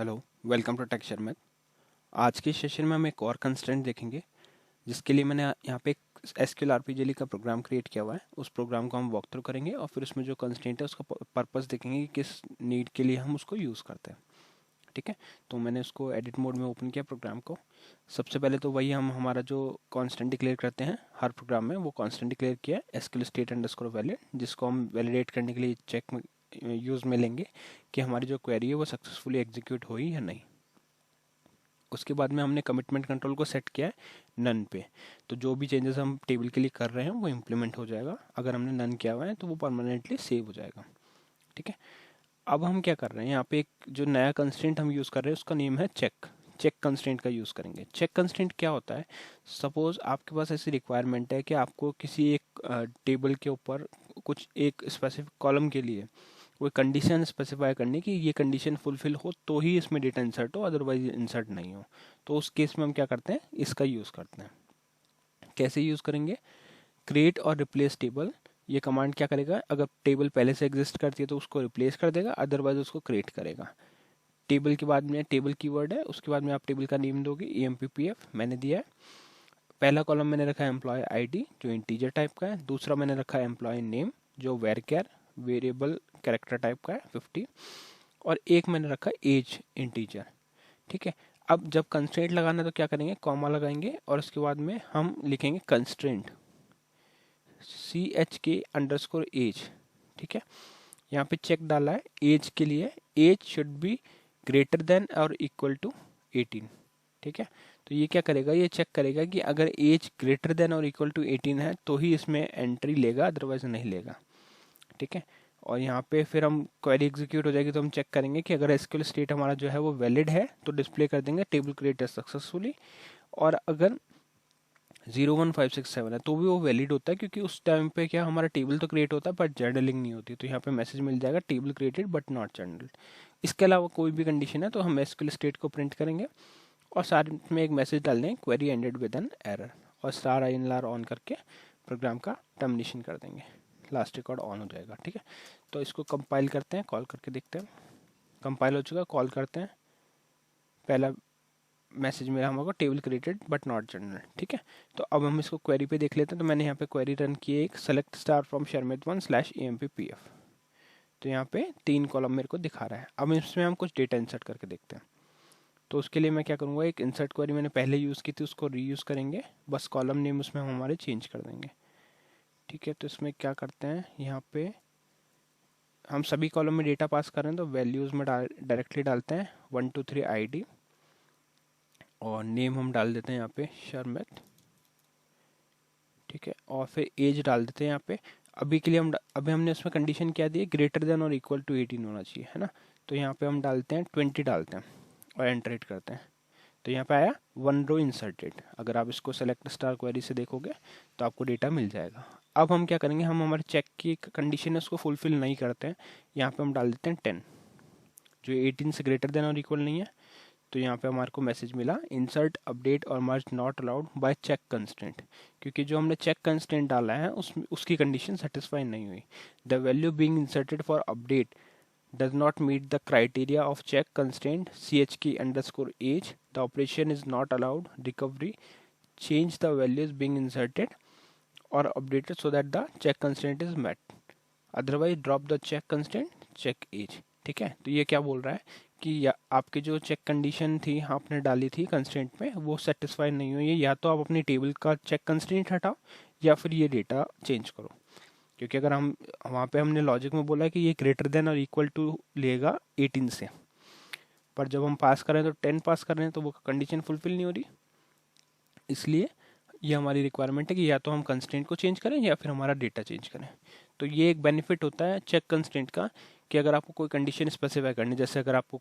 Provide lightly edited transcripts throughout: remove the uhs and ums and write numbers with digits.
Hello, welcome to texture math. आज के session में हम एक और कंस्ट्रेंट देखेंगे, जिसके लिए मैंने यहाँ पे एक एसक्यूएल आरपीजीएल का प्रोग्राम क्रिएट किया हुआ है। उस प्रोग्राम को हम वॉक थ्रू करेंगे और फिर उसमें जो कंस्ट्रेंट है उसका पर्पस देखेंगे कि किस नीड के लिए हम उसको यूज़ करते हैं। ठीक है, तो मैंने उसको एडिट मोड में ओपन किया प्रोग्राम को। सबसे पहले तो वही हम हमारा जो कॉन्स्टेंट डिक्लेयर करते हैं हर प्रोग्राम में, वो कॉन्स्टेंट डिक्लेयर किया है एसक्यूएल स्टेट अंडरस्कोर वैलिड, जिसको हम वैलिडेट करने के लिए चेक में यूज़ में लेंगे कि हमारी जो क्वेरी है वो सक्सेसफुली एग्जीक्यूट हुई या नहीं। उसके बाद में हमने कमिटमेंट कंट्रोल को सेट किया है नन पे, तो जो भी चेंजेस हम टेबल के लिए कर रहे हैं वो इम्प्लीमेंट हो जाएगा। अगर हमने नन किया हुआ है तो वो परमानेंटली सेव हो जाएगा। ठीक है, अब हम क्या कर रहे हैं, यहाँ पे एक जो नया कंस्ट्रेंट हम यूज़ कर रहे हैं उसका नेम है चेक। चेक कंस्ट्रेंट का यूज़ करेंगे। चेक कंस्ट्रेंट क्या होता है, सपोज आपके पास ऐसी रिक्वायरमेंट है कि आपको किसी एक टेबल के ऊपर कुछ एक स्पेसिफिक कॉलम के लिए कोई कंडीशन स्पेसिफाई करनी कि ये कंडीशन फुलफिल हो तो ही इसमें डेटा इंसर्ट हो, अदरवाइज इंसर्ट नहीं हो। तो उस केस में हम क्या करते हैं, इसका यूज़ करते हैं। कैसे यूज़ करेंगे, क्रिएट और रिप्लेस टेबल। ये कमांड क्या करेगा, अगर टेबल पहले से एग्जिस्ट करती है तो उसको रिप्लेस कर देगा, अदरवाइज उसको क्रिएट करेगा। टेबल के बाद में टेबल कीवर्ड है, उसके बाद में आप टेबल का नेम दोगे। EMPPF मैंने दिया है। पहला कॉलम मैंने रखा है एम्प्लॉय आईडी जो इंटीजर टाइप का है। दूसरा मैंने रखा है एम्प्लॉय नेम जो वेरकेर वेरिएबल कैरेक्टर टाइप का है 50। और एक मैंने रखा है एज इंटीजर। ठीक है, अब जब कंस्ट्रेंट लगाना है तो क्या करेंगे, कॉमा लगाएंगे और उसके बाद में हम लिखेंगे कंस्ट्रेंट CHK _ एज। ठीक है, यहाँ पे चेक डाला है एज के लिए, age should be greater than और इक्वल टू 18। ठीक है, तो ये क्या करेगा, ये चेक करेगा कि अगर एज ग्रेटर देन और इक्वल टू 18 है तो ही इसमें एंट्री लेगा, अदरवाइज नहीं लेगा। ठीक है, और यहाँ पे फिर हम क्वेरी एग्जीक्यूट हो जाएगी तो हम चेक करेंगे कि अगर एसक्यूएल स्टेट हमारा जो है वो वैलिड है तो डिस्प्ले कर देंगे टेबल क्रिएटेड सक्सेसफुली। और अगर 01567 है तो भी वो वैलिड होता है, क्योंकि उस टाइम पे क्या हमारा टेबल तो क्रिएट होता है बट जर्नलिंग नहीं होती। तो यहाँ पे मैसेज मिल जाएगा table created but not journal. इसके अलावा कोई भी कंडीशन है तो हम एसक्यूएल स्टेट को प्रिंट करेंगे और साथ में एक मैसेज डाल देंगे query ended with an error, और स्टार INR ऑन करके प्रोग्राम का टर्मिनेशन कर देंगे। लास्ट रिकॉर्ड ऑन हो जाएगा। ठीक है, तो इसको कंपाइल करते हैं, कॉल करके देखते हैं। कंपाइल हो चुका, कॉल करते हैं। पहला मैसेज मेरा हमको table created but not general. ठीक है, तो अब हम इसको क्वेरी पे देख लेते हैं। तो मैंने यहाँ पे क्वेरी रन की है एक सेलेक्ट स्टार फ्रॉम sharmet1/EMPPF। तो यहाँ पे 3 कॉलम मेरे को दिखा रहा है। अब इसमें हम कुछ डेटा इंसर्ट करके देखते हैं। तो उसके लिए मैं क्या करूँगा, एक इंसर्ट क्वेरी मैंने पहले यूज़ की थी उसको रीयूज़ करेंगे, बस कॉलम नेम उसमें हम हमारे चेंज कर देंगे। ठीक है, तो इसमें क्या करते हैं, यहाँ पे हम सभी कॉलम में डेटा पास कर रहे हैं तो वैल्यूज़ में डायरेक्टली डालते हैं 1 2 3 ID, और नेम हम डाल देते हैं यहाँ पे शर्मित। ठीक है, और फिर एज डाल देते हैं यहाँ पे। अभी के लिए अभी हमने उसमें कंडीशन क्या दी है, ग्रेटर देन और इक्वल टू 18 होना चाहिए, है ना। तो यहाँ पे हम डालते हैं 20 डालते हैं और एंटर करते हैं। तो यहाँ पे आया 1 रो इंसर्टेड। अगर आप इसको सेलेक्ट स्टार क्वेरी से देखोगे तो आपको डेटा मिल जाएगा। अब हम क्या करेंगे, हम हमारे चेक की कंडीशन है उसको फुलफिल नहीं करते हैं। यहाँ पे हम डाल देते हैं 10, जो 18 से ग्रेटर देन और इक्वल नहीं है। तो यहाँ पे हमारे को मैसेज मिला इंसर्ट अपडेट और merge not allowed by check constant, क्योंकि जो हमने चेक कंस्टेंट डाला है उसकी कंडीशन सेटिस्फाई नहीं हुई। The value being inserted for update does not meet the criteria of check constraint CHK_age. The operation is not allowed. Recovery change the values being inserted or updated so that the check constraint is met. Otherwise drop the check constraint check age. ठीक है, तो ये क्या बोल रहा है कि आपकी जो चेक कंडीशन थी आपने डाली थी कंस्ट्रेंट में वो सेटिस्फाई नहीं हुई है, या तो आप अपनी टेबल का चेक कंस्ट्रेंट हटाओ या फिर ये डेटा चेंज करो। क्योंकि अगर हम वहाँ पे हमने लॉजिक में बोला है कि ये ग्रेटर देन और इक्वल टू लेगा 18 से, पर जब हम पास कर रहे हैं तो 10 पास कर रहे हैं तो वो कंडीशन फुलफिल नहीं हो रही। इसलिए ये हमारी रिक्वायरमेंट है कि या तो हम कंस्ट्रेंट को चेंज करें या फिर हमारा डेटा चेंज करें। तो ये एक बेनिफिट होता है चेक कंस्ट्रेंट का कि अगर आपको कोई कंडीशन स्पेसिफाई करनी, जैसे अगर आपको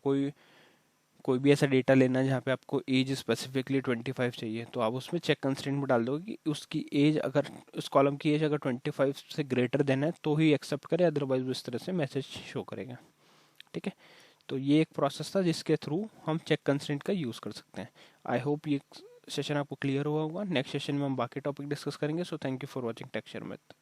कोई भी ऐसा डेटा लेना है जहाँ पे आपको एज स्पेसिफिकली 25 चाहिए, तो आप उसमें चेक कंस्ट्रेंट में डाल दोगे कि उसकी एज अगर उस कॉलम की एज अगर 25 से ग्रेटर देन है तो ही एक्सेप्ट करे, अदरवाइज इस तरह से मैसेज शो करेगा। ठीक है, तो ये एक प्रोसेस था जिसके थ्रू हम चेक कंस्ट्रेंट का यूज़ कर सकते हैं। आई होप ये सेशन आपको क्लियर हुआ होगा। नेक्स्ट सेशन में हम बाकी टॉपिक डिस्कस करेंगे। So thank you for watching texture math.